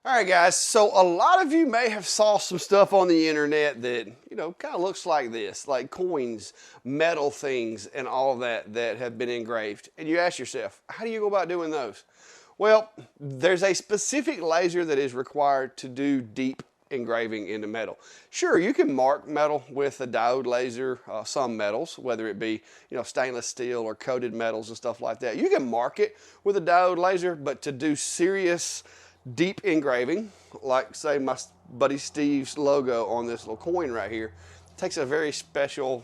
All right, guys, so a lot of you may have saw some stuff on the internet that, kind of looks like this, like coins, metal things, and all of that have been engraved. And you ask yourself, how do you go about doing those? Well, there's a specific laser that is required to do deep engraving into metal. Sure, you can mark metal with a diode laser, some metals, whether it be, stainless steel or coated metals and stuff like that. You can mark it with a diode laser, but to do serious deep engraving, like say my buddy Steve's logo on this little coin right here, takes a very special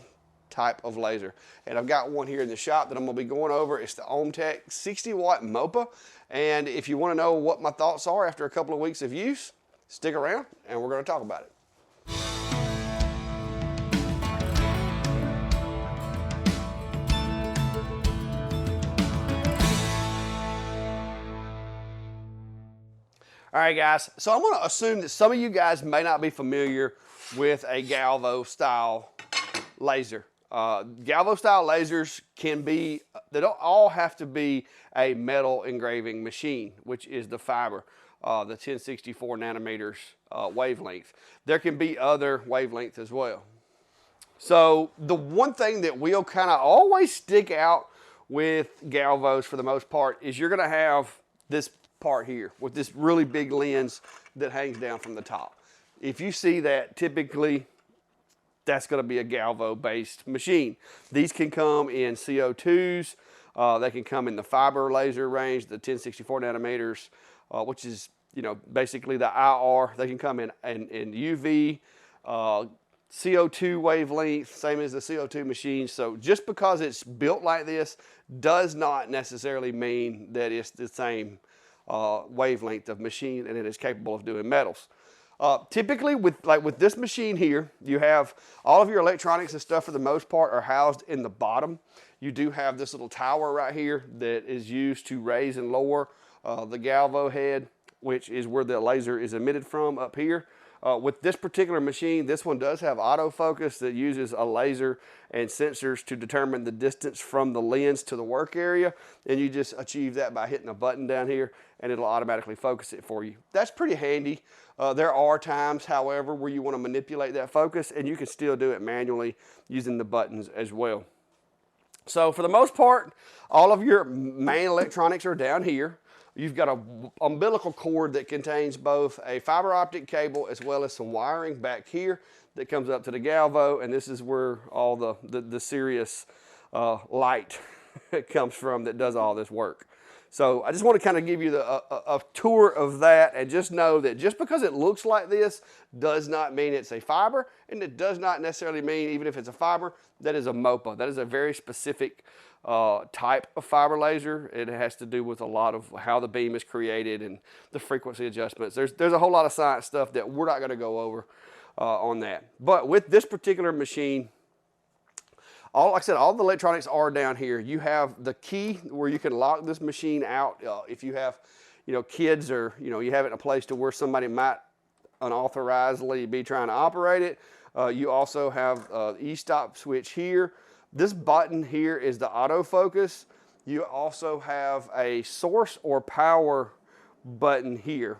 type of laser. And I've got one here in the shop that I'm going to be going over. It's the Omtech 60-watt MOPA. And if you want to know what my thoughts are after a couple of weeks of use, stick around and we're going to talk about it. All right, guys, so I'm going to assume that some of you guys may not be familiar with a Galvo style laser. Galvo style lasers can be, they don't all have to be a metal engraving machine, which is the fiber, the 1064 nanometers wavelength. There can be other wavelengths as well. So the one thing that will kind of always stick out with Galvos for the most part is you're going to have this part here with this really big lens that hangs down from the top. If you see that, typically that's going to be a Galvo based machine. These can come in CO2s, they can come in the fiber laser range, the 1064 nanometers, which is basically the IR. They can come in UV, CO2 wavelength, same as the CO2 machine. So just because it's built like this does not necessarily mean that it's the same wavelength of machine and it is capable of doing metals. Typically with this machine here, you have all of your electronics and stuff for the most part are housed in the bottom. You do have this little tower right here that is used to raise and lower the Galvo head, which is where the laser is emitted from up here. With this particular machine, this one does have autofocus that uses a laser and sensors to determine the distance from the lens to the work area. And you just achieve that by hitting a button down here and it'll automatically focus it for you. That's pretty handy. There are times, however, where you want to manipulate that focus and you can still do it manually using the buttons as well. So for the most part, all of your main electronics are down here. You've got an umbilical cord that contains both a fiber optic cable as well as some wiring back here that comes up to the Galvo, and this is where all the serious light comes from that does all this work. So I just want to kind of give you a tour of that, and just know that just because it looks like this does not mean it's a fiber, and it does not necessarily mean, even if it's a fiber, that is a MOPA. That is a very specific type of fiber laser. It has to do with a lot of how the beam is created and the frequency adjustments. There's a whole lot of science stuff that we're not going to go over on that. But with this particular machine, like I said, all the electronics are down here. You have the key where you can lock this machine out if you have, kids, or you have it in a place to where somebody might unauthorizedly be trying to operate it. You also have e-stop switch here. This button here is the autofocus. You also have a source or power button here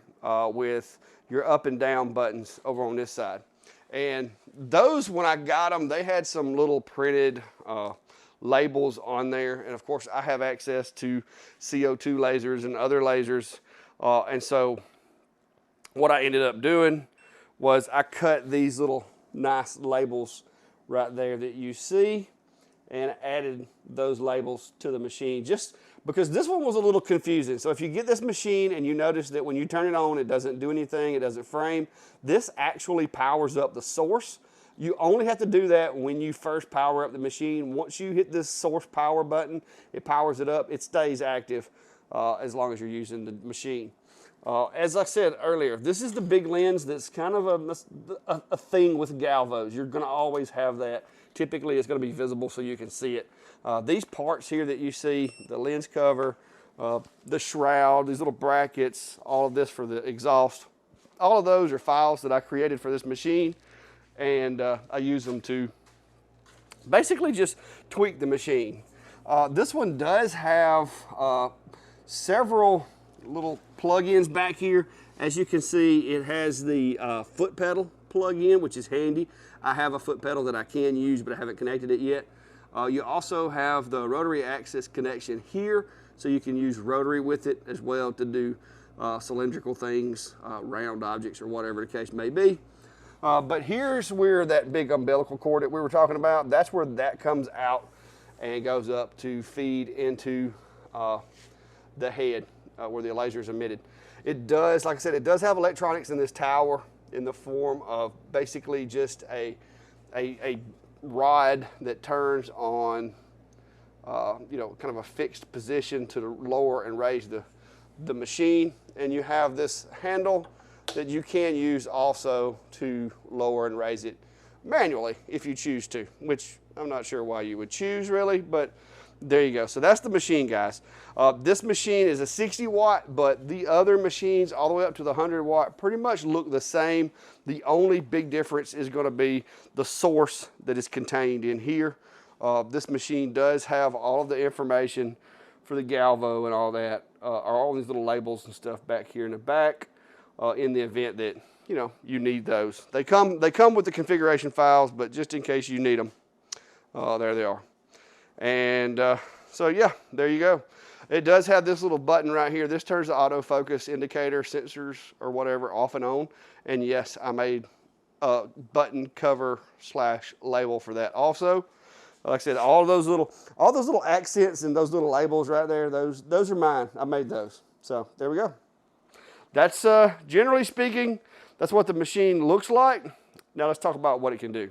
with your up and down buttons over on this side. And those, when I got them, they had some little printed labels on there. And of course, I have access to CO2 lasers and other lasers. And so what I ended up doing was I cut these little nice labels right there that you see, and added those labels to the machine, just because this one was a little confusing. So if you get this machine and you notice that when you turn it on, it doesn't do anything, it doesn't frame, this actually powers up the source. You only have to do that when you first power up the machine. Once you hit this source power button, it powers it up. It stays active as long as you're using the machine. As I said earlier, this is the big lens that's kind of a thing with Galvos. You're going to always have that. Typically, it's going to be visible so you can see it. These parts here that you see, the lens cover, the shroud, these little brackets, all of this for the exhaust, all of those are files that I created for this machine, and I use them to basically just tweak the machine. This one does have several little plug-ins back here As you can see, it has the foot pedal plug in, which is handy. I have a foot pedal that I can use, but I haven't connected it yet. You also have the rotary access connection here, so you can use rotary with it as well to do cylindrical things, round objects, or whatever the case may be. But here's where that big umbilical cord that we were talking about, that's where that comes out and goes up to feed into the head where the laser is emitted. It does, like I said, it does have electronics in this tower in the form of basically just a rod that turns on, you know, kind of a fixed position to lower and raise the machine. And you have this handle that you can use also to lower and raise it manually if you choose to, which I'm not sure why you would choose really, but there you go. So that's the machine, guys. This machine is a 60 watt, but the other machines all the way up to the 100 watt pretty much look the same. The only big difference is going to be the source that is contained in here. This machine does have all of the information for the galvo and all that, all these little labels and stuff back here in the back, in the event that, you know, you need those. They come with the configuration files, but just in case you need them, there they are. And so yeah, there you go. It does have this little button right here. This turns the autofocus indicator, sensors, or whatever off and on. And yes, I made a button cover / label for that also. Like I said, all those little accents and those little labels right there, those are mine. I made those. So there we go. That's generally speaking, that's what the machine looks like. Now let's talk about what it can do.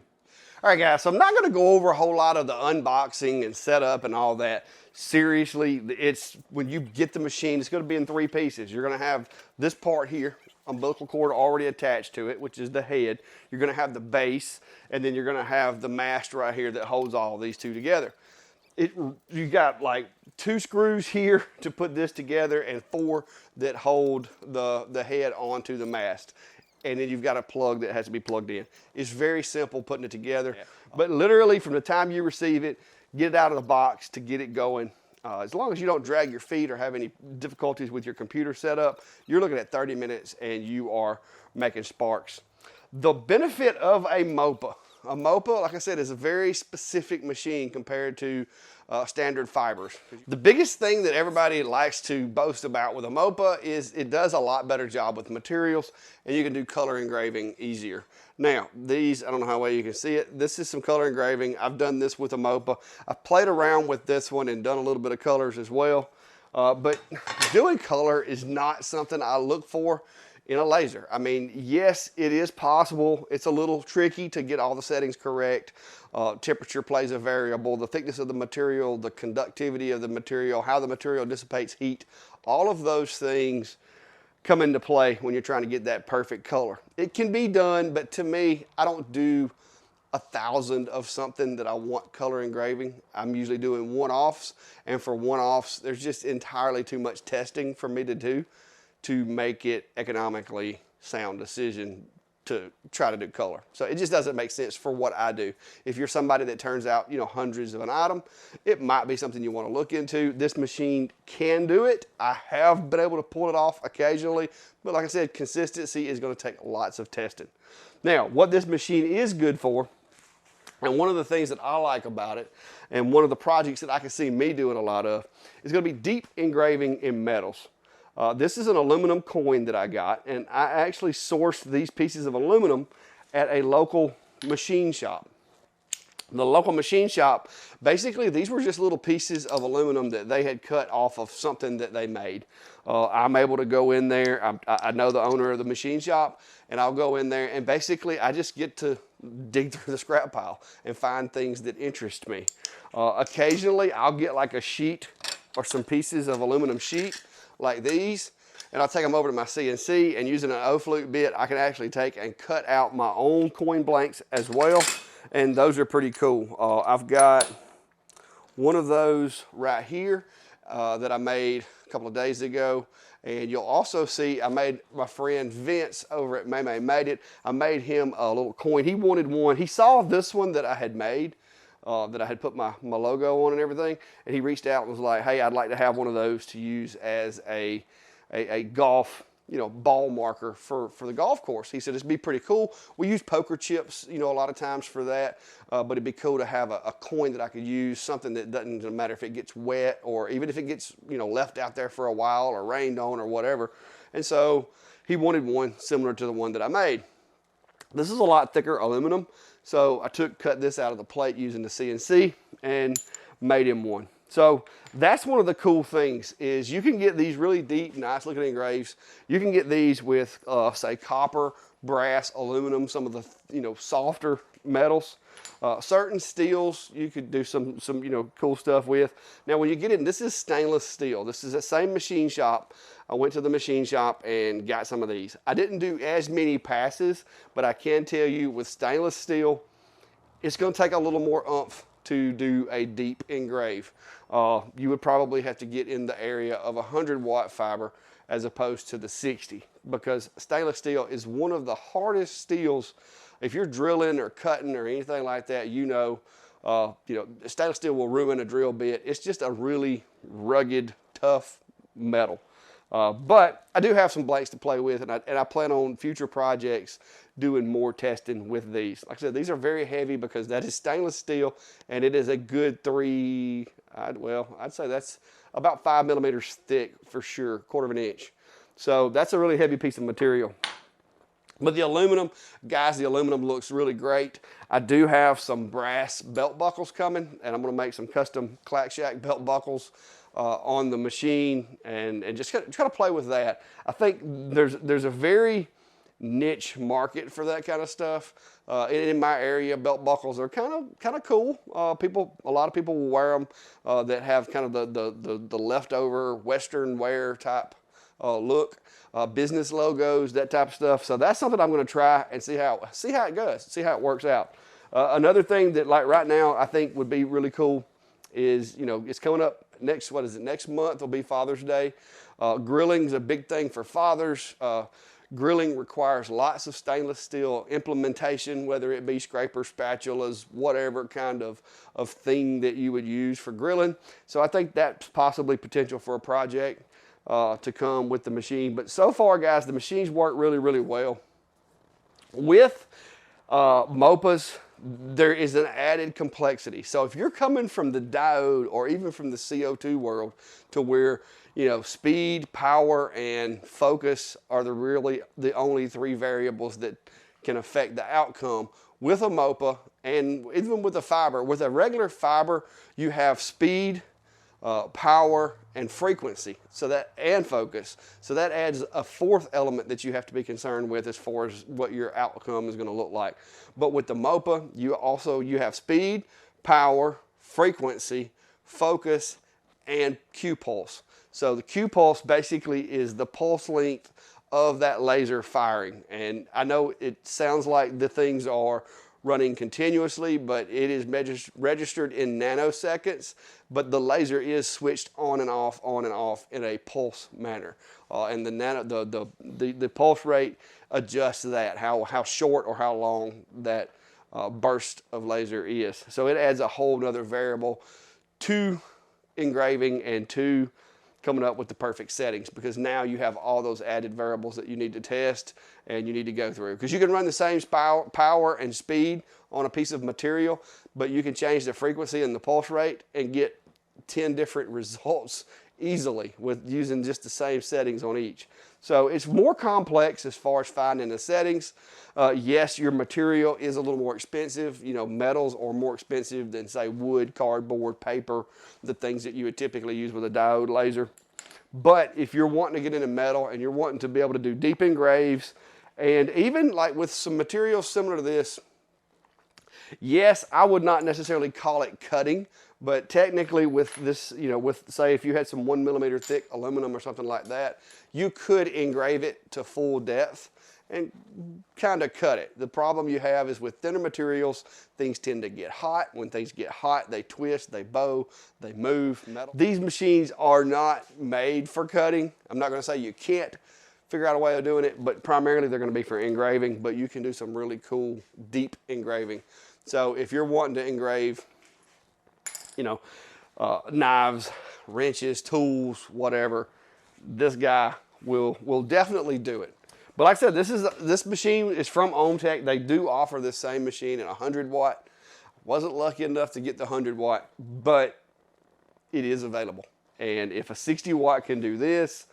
All right, guys, so I'm not going to go over a whole lot of the unboxing and setup and all that. Seriously, it's when you get the machine, it's going to be in 3 pieces. You're going to have this part here, umbilical cord already attached to it, which is the head. You're going to have the base, and then you're going to have the mast right here that holds all these two together. You got like 2 screws here to put this together and 4 that hold the head onto the mast. And then you've got a plug that has to be plugged in. It's very simple putting it together. Yeah. But literally from the time you receive it, get it out of the box to get it going. As long as you don't drag your feet or have any difficulties with your computer setup, you're looking at 30 minutes and you are making sparks. The benefit of a MOPA, like I said, is a very specific machine compared to standard fibers. The biggest thing that everybody likes to boast about with a MOPA is it does a lot better job with materials, and you can do color engraving easier. Now, these, I don't know how well you can see it. This is some color engraving. I've done this with a MOPA. I've played around with this one and done a little bit of colors as well. But doing color is not something I look for in a laser. I mean, yes, it is possible. It's a little tricky to get all the settings correct. Temperature plays a variable, the thickness of the material, the conductivity of the material, how the material dissipates heat. All of those things come into play when you're trying to get that perfect color. It can be done, but to me, I don't do 1,000 of something that I want color engraving. I'm usually doing one-offs, and for one-offs, there's just entirely too much testing for me to do to make it economically sound decision to try to do color. So it just doesn't make sense for what I do. If you're somebody that turns out, you know, hundreds of an item, it might be something you want to look into. This machine can do it. I have been able to pull it off occasionally, but like I said, consistency is going to take lots of testing. Now, what this machine is good for, and one of the things that I like about it, and one of the projects that I can see me doing a lot of, is going to be deep engraving in metals. This is an aluminum coin that I got, and I actually sourced these pieces of aluminum at a local machine shop. The local machine shop, basically these were just little pieces of aluminum that they had cut off of something that they made. I'm able to go in there, I know the owner of the machine shop, and I'll go in there and basically I just get to dig through the scrap pile and find things that interest me. Occasionally I'll get like a sheet or some pieces of aluminum sheet like these, and I'll take them over to my CNC, and using an O-flute bit, I can actually take and cut out my own coin blanks as well, and those are pretty cool. I've got one of those right here that I made a couple of days ago, and you'll also see I made my friend Vince over at May Made It. I made him a little coin. He wanted one. He saw this one that I had made, that I had put my logo on and everything, and he reached out and was like, hey, I'd like to have one of those to use as a golf ball marker for the golf course. He said it'd be pretty cool. We use poker chips, a lot of times for that, but it'd be cool to have a coin that I could use, something that doesn't matter if it gets wet or even if it gets, left out there for a while or rained on or whatever. And so he wanted one similar to the one that I made. This is a lot thicker aluminum, so I cut this out of the plate using the CNC and made him one. So that's one of the cool things is you can get these really deep, nice looking engraves. You can get these with, say, copper, brass, aluminum, some of the, softer metals. Certain steels you could do some cool stuff with. Now when you get in, this is stainless steel. This is the same machine shop. I went to the machine shop and got some of these. I didn't do as many passes, but I can tell you with stainless steel, it's going to take a little more oomph to do a deep engrave. You would probably have to get in the area of 100-watt fiber as opposed to the 60, because stainless steel is one of the hardest steels. If you're drilling or cutting or anything like that, stainless steel will ruin a drill bit. It's just a really rugged, tough metal. But I do have some blanks to play with, and I plan on future projects doing more testing with these. Like I said, these are very heavy because that is stainless steel, and it is a good I'd say that's about 5 millimeters thick for sure, 1/4 inch. So that's a really heavy piece of material. But the aluminum, guys, the aluminum looks really great. I do have some brass belt buckles coming, and I'm going to make some custom CLACKSTER belt buckles on the machine, and just kind of play with that. I think there's a very niche market for that kind of stuff. In my area, belt buckles are kind of cool. A lot of people will wear them that have kind of the leftover Western wear type look. Business logos, that type of stuff. So that's something I'm going to try and see how it goes, see how it works out. Another thing that like right now I think would be really cool is, it's coming up next month will be Father's Day. Grilling's a big thing for fathers. Grilling requires lots of stainless steel implementation, whether it be scrapers, spatulas, whatever kind of thing that you would use for grilling. So I think that's possibly potential for a project to come with the machine. But so far, guys, the machines work really, really well. With MOPAs, there is an added complexity. So if you're coming from the diode or even from the CO2 world to where, speed, power, and focus are the only 3 variables that can affect the outcome, with a MOPA and even with a fiber, with a regular fiber, you have speed, power, and frequency, and focus. So that adds a 4th element that you have to be concerned with as far as what your outcome is going to look like. But with the MOPA, you have speed, power, frequency, focus, and Q pulse. So the Q pulse basically is the pulse length of that laser firing. And I know it sounds like the things are running continuously, but it is registered in nanoseconds, but the laser is switched on and off in a pulse manner. And the pulse rate adjusts that, how short or how long that burst of laser is. So it adds a whole nother variable to engraving and to coming up with the perfect settings, because now you have all those added variables that you need to test and you need to go through. Because you can run the same power and speed on a piece of material, but you can change the frequency and the pulse rate and get 10 different results easily with using just the same settings on each. So it's more complex as far as finding the settings. Yes, your material is a little more expensive. Metals are more expensive than, say, wood, cardboard, paper, the things that you would typically use with a diode laser. But if you're wanting to get into metal and you're wanting to be able to do deep engraves, and even like with some materials similar to this, yes, I would not necessarily call it cutting, but technically with this, say if you had some 1 millimeter thick aluminum or something like that, you could engrave it to full depth and kind of cut it. The problem you have is with thinner materials, things tend to get hot. When things get hot, they twist, they bow, they move. These machines are not made for cutting. I'm not going to say you can't figure out a way of doing it, but primarily they're going to be for engraving, but you can do some really cool deep engraving. So if you're wanting to engrave, knives, wrenches, tools, whatever, this guy will definitely do it. But like I said, this machine is from Omtech. They do offer this same machine in 100 watt. Wasn't lucky enough to get the 100 watt, but it is available. And if a 60 watt can do this,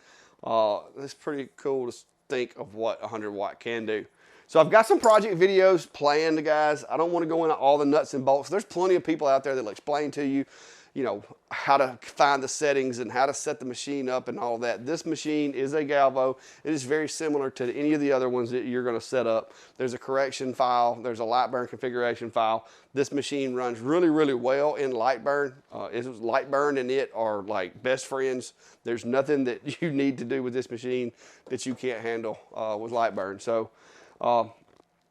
it's pretty cool to think of what 100 watt can do. So I've got some project videos planned, guys. I don't want to go into all the nuts and bolts. There's plenty of people out there that will explain to you, you know, how to find the settings and how to set the machine up and all that. This machine is a Galvo. It is very similar to any of the other ones that you're going to set up. There's a correction file. There's a Lightburn configuration file. This machine runs really, really well in Lightburn. Lightburn and it are like best friends. There's nothing that you need to do with this machine that you can't handle with Lightburn.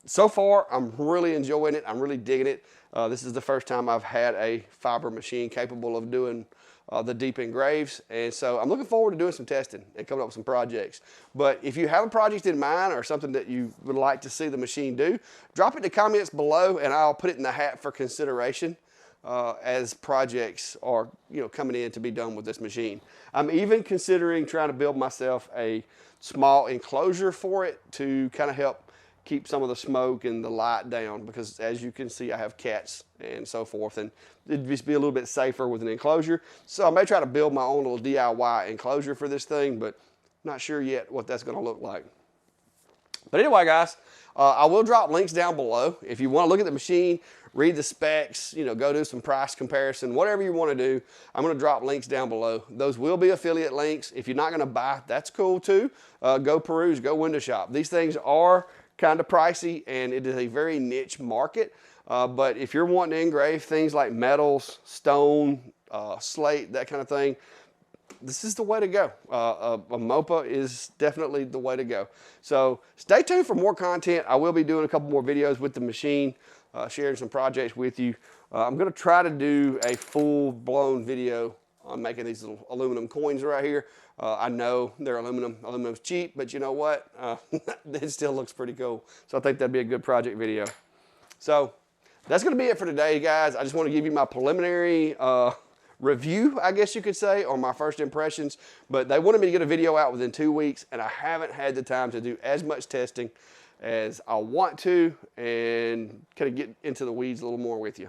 So far, I'm really enjoying it. I'm really digging it. This is the first time I've had a fiber machine capable of doing the deep engraves. And so I'm looking forward to doing some testing and coming up with some projects. But if you have a project in mind or something that you would like to see the machine do, drop it in the comments below and I'll put it in the hat for consideration as projects are coming in to be done with this machine. I'm even considering trying to build myself a small enclosure for it to kind of help keep some of the smoke and the light down, because as you can see, I have cats and so forth, and it'd just be a little bit safer with an enclosure. So I may try to build my own little DIY enclosure for this thing, but not sure yet what that's going to look like. But anyway, guys, I will drop links down below. If you want to look at the machine, read the specs, go do some price comparison, whatever you want to do, I'm going to drop links down below. Those will be affiliate links. If you're not going to buy, that's cool too. Go peruse, go window shop. These things are kind of pricey and it is a very niche market. But if you're wanting to engrave things like metals, stone, slate, that kind of thing, this is the way to go. A MOPA is definitely the way to go. So stay tuned for more content. I will be doing a couple more videos with the machine, sharing some projects with you. I'm going to try to do a full-blown video on making these little aluminum coins right here. I know they're aluminum. Aluminum's cheap, but you know what? It still looks pretty cool. So I think that'd be a good project video. So that's going to be it for today, guys. I just want to give you my preliminary review, I guess you could say, or my first impressions. But they wanted me to get a video out within 2 weeks, and I haven't had the time to do as much testing as I want to and kind of get into the weeds a little more with you.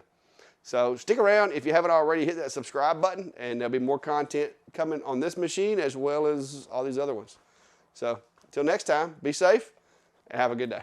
So stick around. If you haven't already, hit that subscribe button, and there'll be more content coming on this machine as well as all these other ones. So until next time, be safe and have a good day.